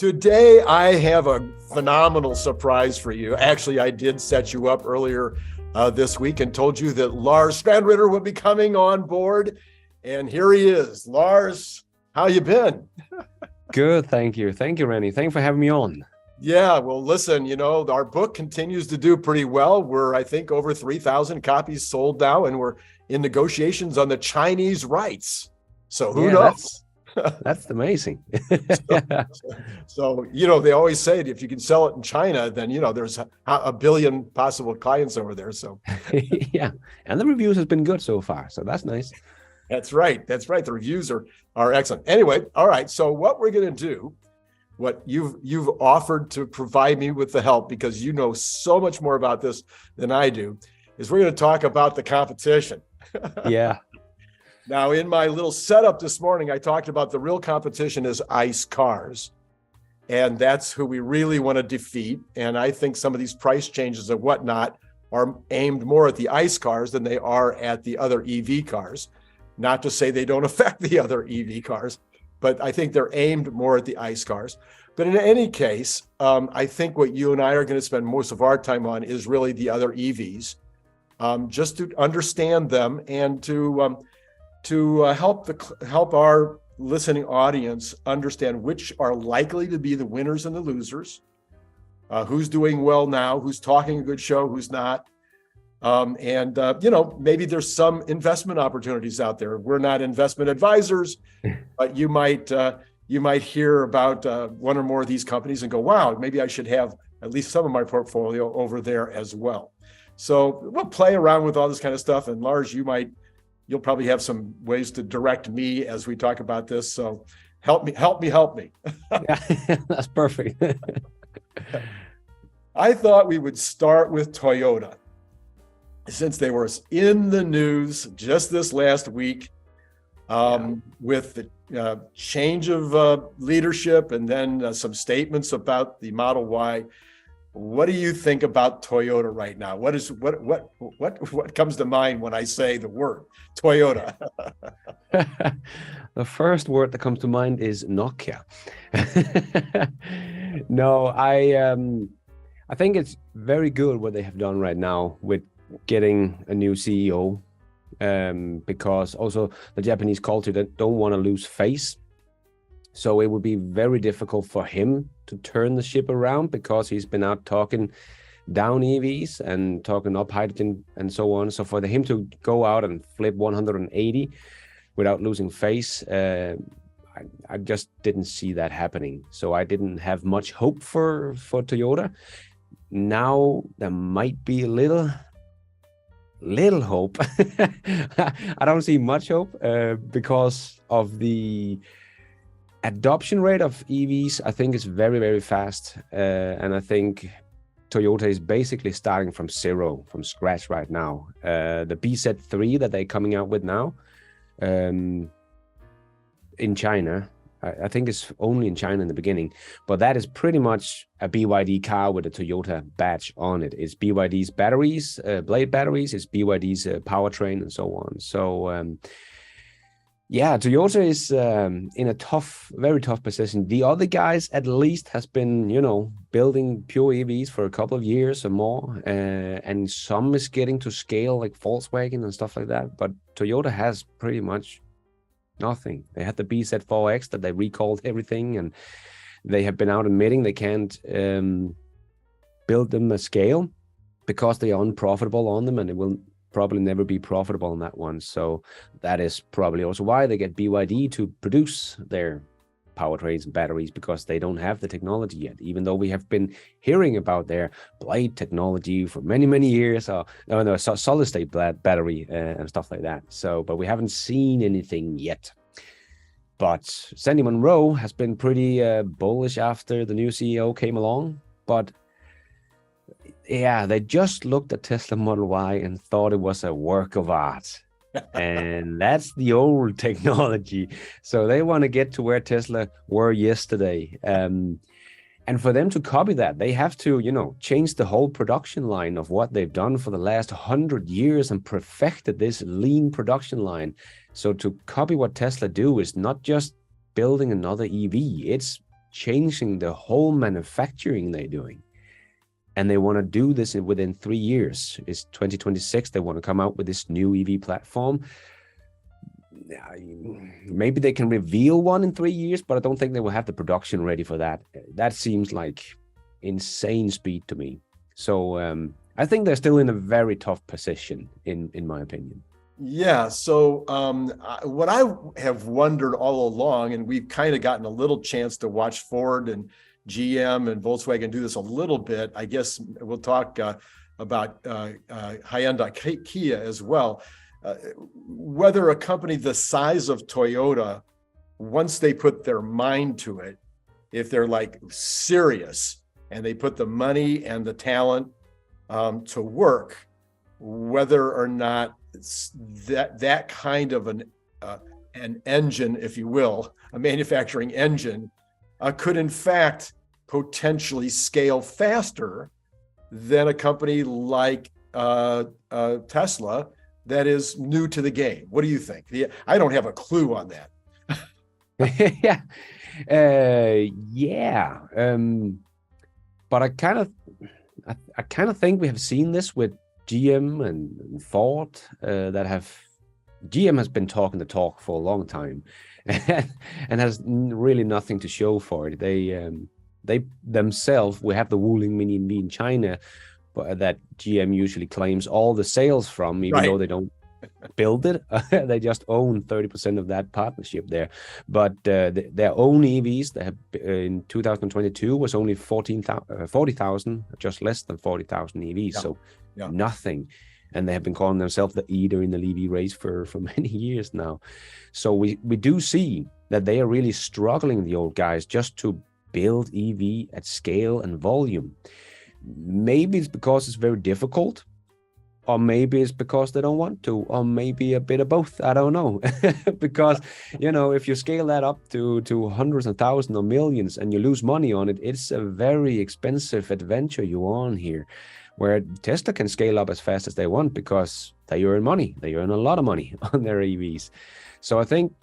Today, I have a phenomenal surprise for you. Actually, I did set you up earlier this week and told you that Lars Strandridder would be coming on board. And here he is. Lars, how you been? Good, thank you. Thank you, Rennie. Thanks for having me on. Yeah, well, listen, our book continues to do pretty well. We're, I think, over 3,000 copies sold now, and we're in negotiations on the Chinese rights. So who knows? That's amazing. So, they always say if you can sell it in China, then, there's a billion possible clients over there. So, yeah. And the reviews has been good so far. So that's nice. That's right. That's right. The reviews are excellent. Anyway, all right. So what we're going to do, what you've offered to provide me with the help, because you know so much more about this than I do, is we're going to talk about the competition. Yeah. Now, in my little setup this morning, I talked about the real competition is ICE cars. And that's who we really want to defeat. And I think some of these price changes and whatnot are aimed more at the ICE cars than they are at the other EV cars. Not to say they don't affect the other EV cars, but I think they're aimed more at the ICE cars. But in any case, I think what you and I are going to spend most of our time on is really the other EVs, just to understand them and to help our listening audience understand which are likely to be the winners and the losers, who's doing well now, who's talking a good show, who's not. Maybe there's some investment opportunities out there. We're not investment advisors, but you might hear about one or more of these companies and go, wow, maybe I should have at least some of my portfolio over there as well. So we'll play around with all this kind of stuff. And Lars, you'll probably have some ways to direct me as we talk about this. So help me. Yeah, that's perfect. I thought we would start with Toyota, since they were in the news just this last week with the change of leadership and then some statements about the Model Y. What do you think about Toyota right now? What comes to mind when I say the word Toyota? The first word that comes to mind is Nokia. No, I think it's very good what they have done right now with getting a new CEO, because also the Japanese culture that don't want to lose face. So it would be very difficult for him to turn the ship around, because he's been out talking down EVs and talking up hydrogen and so on. So for him to go out and flip 180 without losing face, I just didn't see that happening. So I didn't have much hope for Toyota. Now there might be a little hope. I don't see much hope because of the adoption rate of EVs. I think is very, very fast. And I think Toyota is basically starting from zero, from scratch right now. The BZ3 that they're coming out with now in China, I think it's only in China in the beginning, but that is pretty much a BYD car with a Toyota badge on it. It's BYD's batteries, blade batteries, it's BYD's powertrain and so on. So Toyota is in a very tough position. The other guys at least has been, building pure EVs for a couple of years or more, and some is getting to scale like Volkswagen and stuff like that. But Toyota has pretty much nothing. They had the BZ4X that they recalled everything, and they have been out admitting they can't build them a scale because they are unprofitable on them, and it will probably never be profitable on that one. So that is probably also why they get BYD to produce their powertrains and batteries, because they don't have the technology yet, even though we have been hearing about their blade technology for many, many years, solid state battery and stuff like that. So, but we haven't seen anything yet. But Sandy Munro has been pretty bullish after the new CEO came along. But yeah, they just looked at Tesla Model Y and thought it was a work of art. And that's the old technology. So they want to get to where Tesla were yesterday. And for them to copy that, they have to, change the whole production line of what they've done for the last 100 years and perfected this lean production line. So to copy what Tesla do is not just building another EV, it's changing the whole manufacturing they're doing. And they want to do this within 3 years. It's 2026. They want to come out with this new EV platform. Maybe they can reveal one in 3 years, but I don't think they will have the production ready for that. That seems like insane speed to me. So I think they're still in a very tough position, in my opinion. Yeah. So what I have wondered all along, and we've kind of gotten a little chance to watch Ford and GM and Volkswagen do this a little bit. I guess we'll talk about Hyundai Kia as well. Whether a company the size of Toyota, once they put their mind to it, if they're like serious and they put the money and the talent to work, whether or not it's that kind of an engine, if you will, a manufacturing engine, could in fact potentially scale faster than a company like Tesla that is new to the game. What do you think? I don't have a clue on that. Yeah. Yeah. But I kind of think we have seen this with GM and Ford GM has been talking the talk for a long time and has really nothing to show for it. They themselves, we have the Wuling Mini EV in China, but that GM usually claims all the sales from, even though they don't build it. They just own 30% of that partnership there. But their own EVs that have, in 2022 was only 40,000, just less than 40,000 EVs. So nothing. And they have been calling themselves the leader in the EV race for many years now. So we do see that they are really struggling, the old guys, just to build EV at scale and volume. Maybe it's because it's very difficult, or maybe it's because they don't want to, or maybe a bit of both. I don't know. Because, if you scale that up to hundreds of thousands or millions and you lose money on it, it's a very expensive adventure you're on here, where Tesla can scale up as fast as they want because they earn money. They earn a lot of money on their EVs. So I think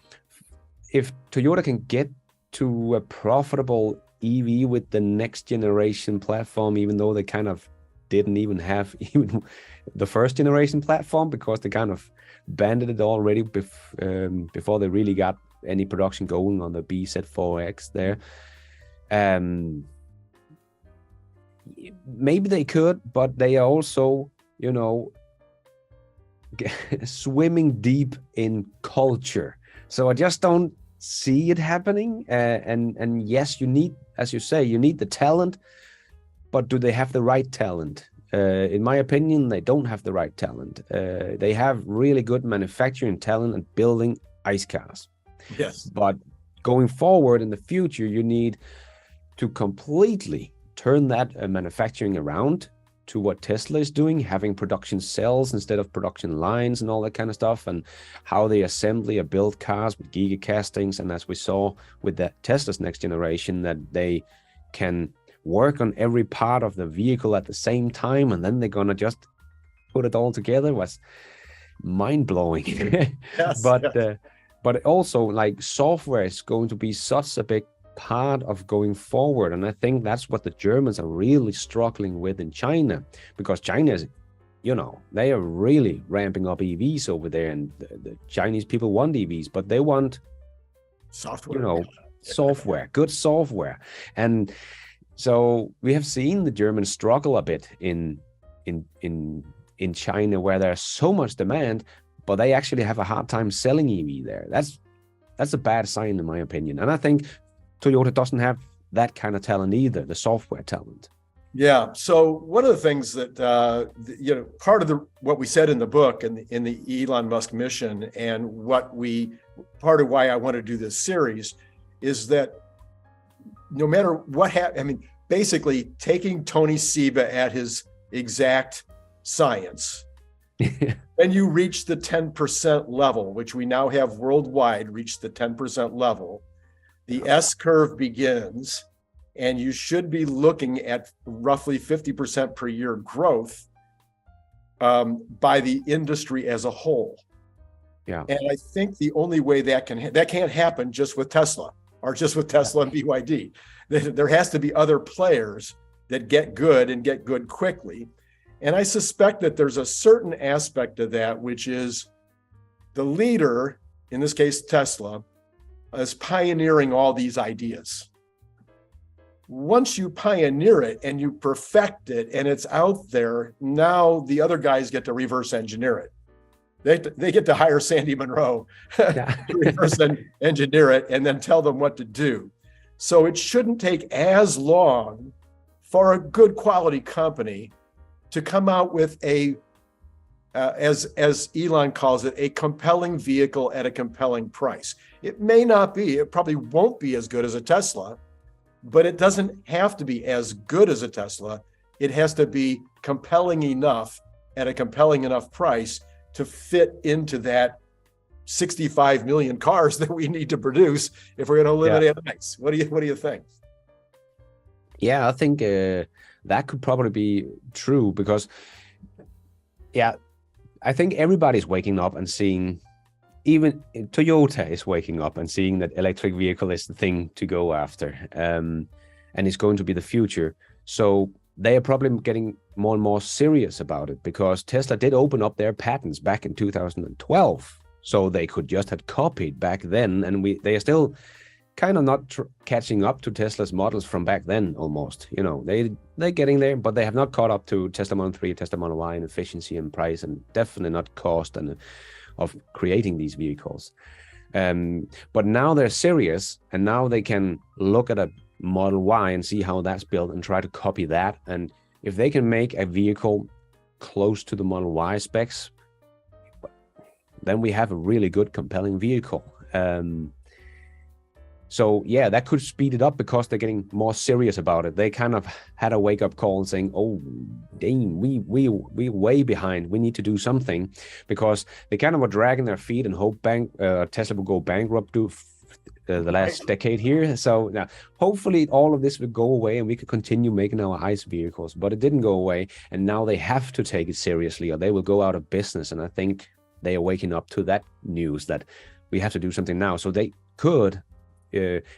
if Toyota can get to a profitable EV with the next generation platform, even though they kind of didn't even have even the first generation platform because they kind of banded it already before they really got any production going on the BZ4X there. Maybe they could, but they are also, swimming deep in culture. So I just don't see it happening. And yes, you need, as you say, you need the talent, but do they have the right talent? In my opinion, they don't have the right talent. They have really good manufacturing talent and building ICE cars. Yes. But going forward in the future, you need to completely turn that manufacturing around to what Tesla is doing, having production cells instead of production lines and all that kind of stuff, and how they assembly or build cars with gigacastings. And as we saw with the Tesla's next generation, that they can work on every part of the vehicle at the same time, and then they're gonna just put it all together, was mind-blowing. Yes, but also, like, software is going to be such a big part of going forward, and I think that's what the Germans are really struggling with in China, because China is, they are really ramping up EVs over there, and the Chinese people want EVs, but they want software, software, good software. And so we have seen the Germans struggle a bit in China, where there's so much demand, but they actually have a hard time selling EV there. That's a bad sign, in my opinion. And I think Toyota doesn't have that kind of talent either, the software talent. Yeah. So one of the things that part of what we said in the book and in the Elon Musk mission, and part of why I want to do this series, is that no matter what happens, basically taking Tony Seba at his exact science, when you reach the 10% level, which we now have worldwide, reached the 10% level, the S curve begins, and you should be looking at roughly 50% per year growth by the industry as a whole. Yeah. And I think the only way that can't happen just with Tesla. are just with Tesla and BYD. There has to be other players that get good and get good quickly. And I suspect that there's a certain aspect of that, which is the leader, in this case, Tesla, is pioneering all these ideas. Once you pioneer it and you perfect it and it's out there, now the other guys get to reverse engineer it. They get to hire Sandy Monroe to reverse engineer it and then tell them what to do. So it shouldn't take as long for a good quality company to come out with a, as Elon calls it, a compelling vehicle at a compelling price. It may not be, it probably won't be as good as a Tesla, but it doesn't have to be as good as a Tesla. It has to be compelling enough at a compelling enough price to fit into that 65 million cars that we need to produce if we're going to eliminate ICE. What do you think? Yeah, I think that could probably be true because, I think everybody's waking up and seeing, even Toyota is waking up and seeing that electric vehicle is the thing to go after, and it's going to be the future. So they are probably getting more and more serious about it because Tesla did open up their patents back in 2012. So they could just have copied back then, and they are still kind of not catching up to Tesla's models from back then almost. You know, they're getting there, but they have not caught up to Tesla Model 3, Tesla Model Y in efficiency and price, and definitely not cost and of creating these vehicles. But now they're serious, and now they can look at a Model Y and see how that's built and try to copy that. And if they can make a vehicle close to the Model Y specs, then we have a really good, compelling vehicle. So yeah, that could speed it up because they're getting more serious about it. They kind of had a wake-up call saying, "Oh, dang, we way behind. We need to do something," because they kind of were dragging their feet and hope Tesla will go bankrupt the last decade here. So now, hopefully, all of this will go away and we could continue making our ICE vehicles. But it didn't go away, and now they have to take it seriously, or they will go out of business. And I think they are waking up to that news that we have to do something now. So they could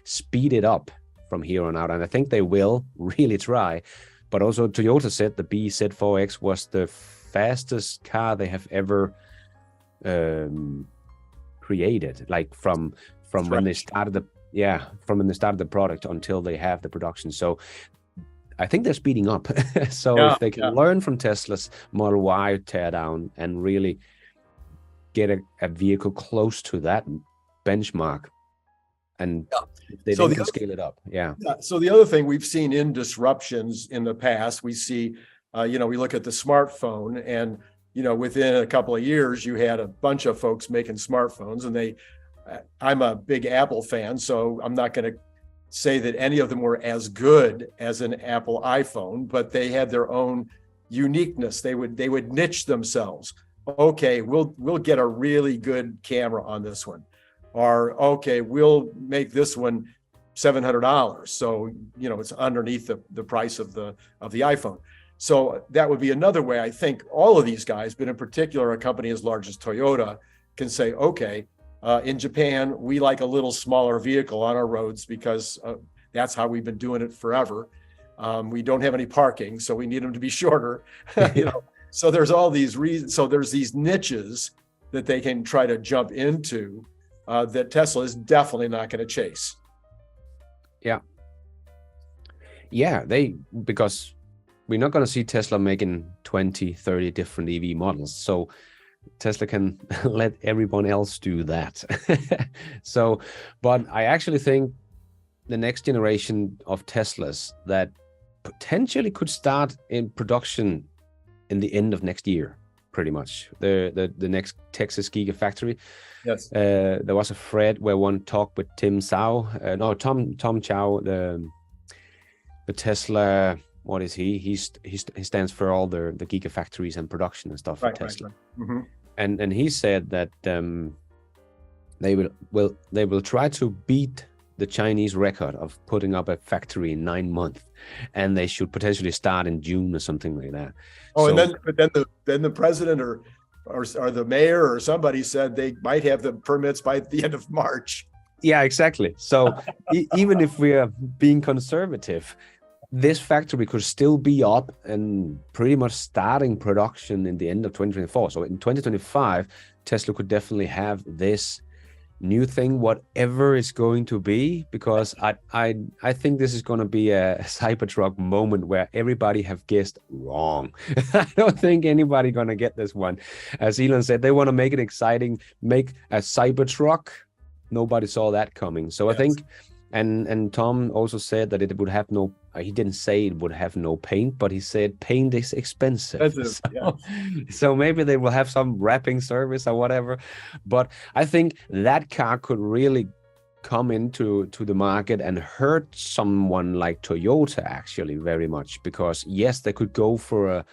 speed it up from here on out, and I think they will really try. But also Toyota said the BZ4X was the fastest car they have ever created, like from when they started the product until they have the production. So I think they're speeding up. So if they can learn from Tesla's Model Y teardown and really get a vehicle close to that benchmark, and they can scale it up. So the other thing we've seen in disruptions in the past, we see, we look at the smartphone, and within a couple of years, you had a bunch of folks making smartphones, and I'm a big Apple fan, so I'm not going to say that any of them were as good as an Apple iPhone, but they had their own uniqueness. They would niche themselves. Okay, we'll get a really good camera on this one. Or, okay, we'll make this one $700. So, it's underneath the price of the iPhone. So that would be another way. I think all of these guys, but in particular, a company as large as Toyota can say, okay, in Japan, we like a little smaller vehicle on our roads because that's how we've been doing it forever. We don't have any parking, so we need them to be shorter. So there's all these reasons. So there's these niches that they can try to jump into that Tesla is definitely not going to chase. Because we're not going to see Tesla making 20, 30 different EV models. So Tesla can let everyone else do that. But I actually think the next generation of Teslas that potentially could start in production in the end of next year, pretty much. The next Texas Gigafactory. Yes. There was a thread where one talked with Tom Chow, the Tesla. What is he? He stands for all the gigafactories and production and stuff for Tesla. Right. Mm-hmm. And he said that they will try to beat the Chinese record of putting up a factory in 9 months, and they should potentially start in June or something like that. And then the president or the mayor or somebody said they might have the permits by the end of March. Yeah, exactly. So even if we are being conservative, this factory could still be up and pretty much starting production in the end of 2024. So in 2025, Tesla could definitely have this new thing, whatever it's going to be, because I think this is going to be a Cybertruck moment where everybody have guessed wrong. I don't think anybody going to get this one. As Elon said, they want to make it exciting, make a Cybertruck. Nobody saw that coming. So I think, and Tom also said that it would have no, he didn't say it would have no paint, but he said paint is expensive. So maybe they will have some wrapping service or whatever. But I think that car could really come into the market and hurt someone like Toyota actually very much, because yes, they could go for a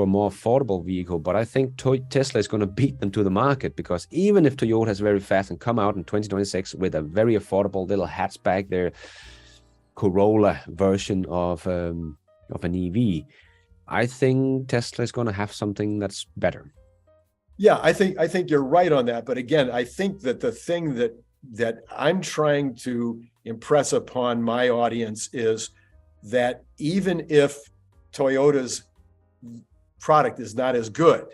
more affordable vehicle, but I think Tesla is going to beat them to the market, because even if Toyota is very fast and come out in 2026 with a very affordable little hatchback, their Corolla version of an EV, I think Tesla is going to have something that's better. Yeah, I think you're right on that. But again, I think that the thing that I'm trying to impress upon my audience is that even if Toyota's product is not as good,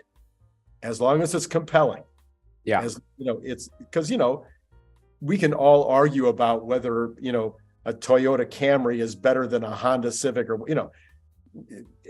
as long as it's compelling. Yeah. As it's because we can all argue about whether a Toyota Camry is better than a Honda Civic, or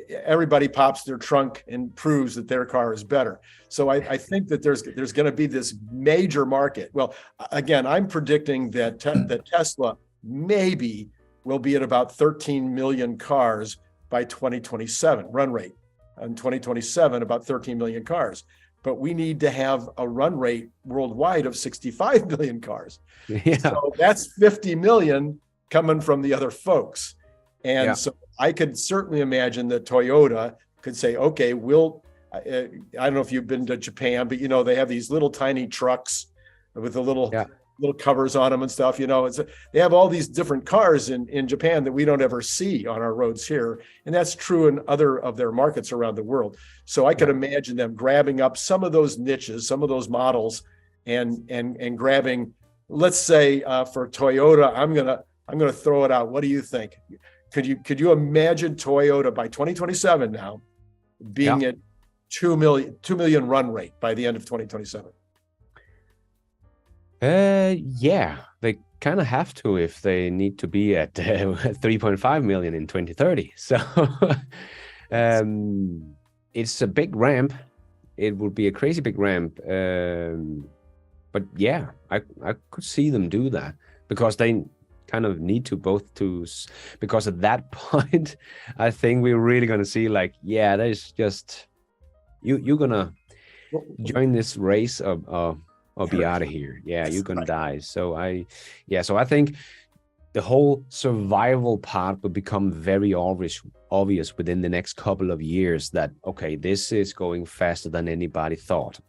everybody pops their trunk and proves that their car is better. So I think that there's going to be this major market. Well, again, I'm predicting that that Tesla maybe will be at about 13 million cars by 2027 run rate. In 2027, about 13 million cars. But we need to have a run rate worldwide of 65 million cars. Yeah. So that's 50 million coming from the other folks. And so I could certainly imagine that Toyota could say, okay, I don't know if you've been to Japan, but they have these little tiny trucks with the little covers on them and stuff. They have all these different cars in Japan that we don't ever see on our roads here. And that's true in other of their markets around the world. So I could imagine them grabbing up some of those niches, some of those models, and grabbing, let's say for Toyota, I'm gonna throw it out. What do you think? Could you imagine Toyota by 2027 now being at 2 million run rate by the end of 2027? Yeah, they kind of have to if they need to be at 3.5 million in 2030. So it's a big ramp. It would be a crazy big ramp. But yeah, I could see them do that, because they kind of need to because at that point, I think we're really going to see there's just, you're going to join this race or be out of here. Yeah, you're gonna die. So I think the whole survival part will become very obvious within the next couple of years, that okay, this is going faster than anybody thought.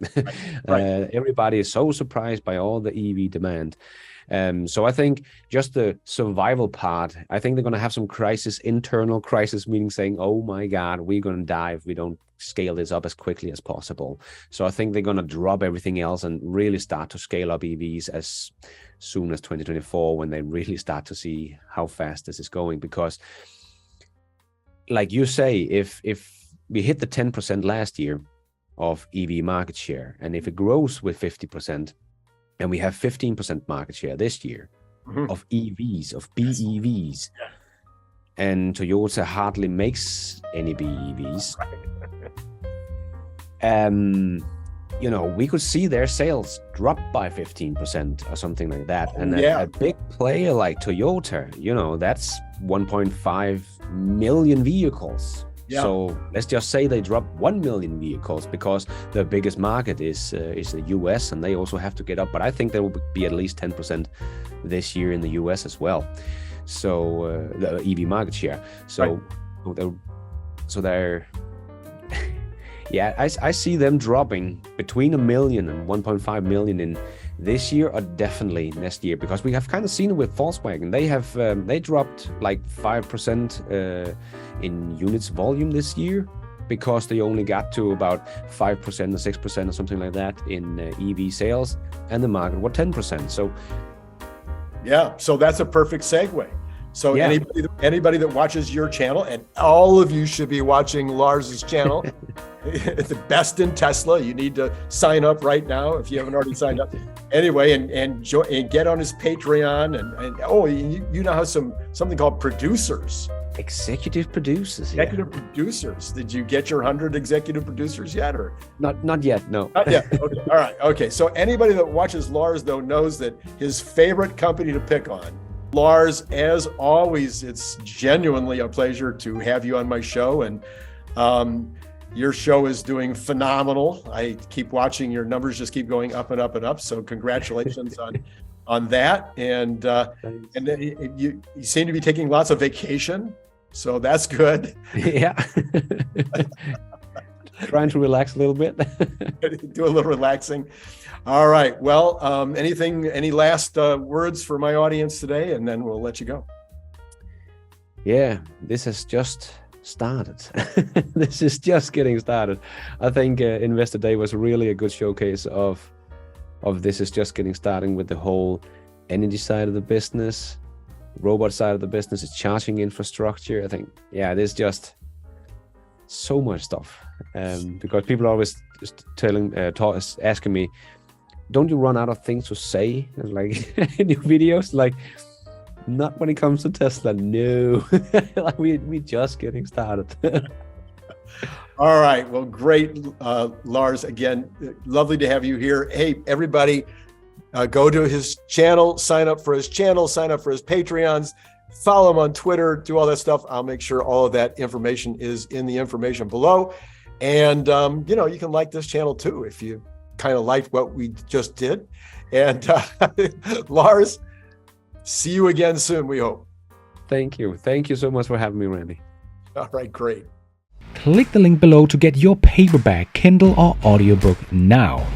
Right. Everybody is so surprised by all the EV demand. So I think just the survival part, I think they're going to have some internal crisis, meaning saying, oh my God, we're going to die if we don't scale this up as quickly as possible. So I think they're going to drop everything else and really start to scale up EVs as soon as 2024, when they really start to see how fast this is going. Because like you say, if we hit the 10% last year of EV market share, and if it grows with 50%, and we have 15% market share this year of EVs, of BEVs, and Toyota hardly makes any BEVs, we could see their sales drop by 15% or something like that. And a big player like Toyota, that's 1.5 million vehicles. Yeah. So let's just say they drop 1 million vehicles, because the biggest market is the US, and they also have to get up. But I think there will be at least 10% this year in the US as well. So the EV market share. So they're I see them dropping between 1 million and 1.5 million in this year, or definitely next year, because we have kind of seen it with Volkswagen. They dropped like 5% in units volume this year, because they only got to about 5% or 6% or something like that in EV sales, and the market was 10%. So Yeah, so that's a perfect segue. So Yeah. anybody that watches your channel, and all of you should be watching Lars's channel, the BestinTesla. You need to sign up right now if you haven't already signed up. Anyway, and get on his Patreon, and you now have something called producers. Executive producers. Executive producers. Did you get your 100 executive producers yet, or Not yet, no. not yet? Okay, all right, okay. So anybody that watches Lars though knows that his favorite company to pick on. Lars, as always, it's genuinely a pleasure to have you on my show, and your show is doing phenomenal. I keep watching your numbers; just keep going up and up and up. So congratulations on that, and then you seem to be taking lots of vacation. So that's good. Yeah. Trying to relax a little bit. Do a little relaxing. All right. Well, any last words for my audience today, and then we'll let you go. Yeah, this has just started. This is just getting started. I think Investor Day was really a good showcase of this is just getting started with the whole energy side of the business, robot side of the business, is charging infrastructure. I think, yeah, there's just so much stuff, because people are always just asking me, don't you run out of things to say, like in your videos? Like, not when it comes to Tesla, no. Like we just getting started. All right. Well, great, Lars. Again, lovely to have you here. Hey, everybody, go to his channel, sign up for his channel, sign up for his Patreons, follow him on Twitter, do all that stuff. I'll make sure all of that information is in the information below. And, you can like this channel too, if you kind of liked what we just did. And Lars, see you again soon, we hope. Thank you. Thank you so much for having me, Randy. All right, great. Click the link below to get your paperback, Kindle, or audiobook now.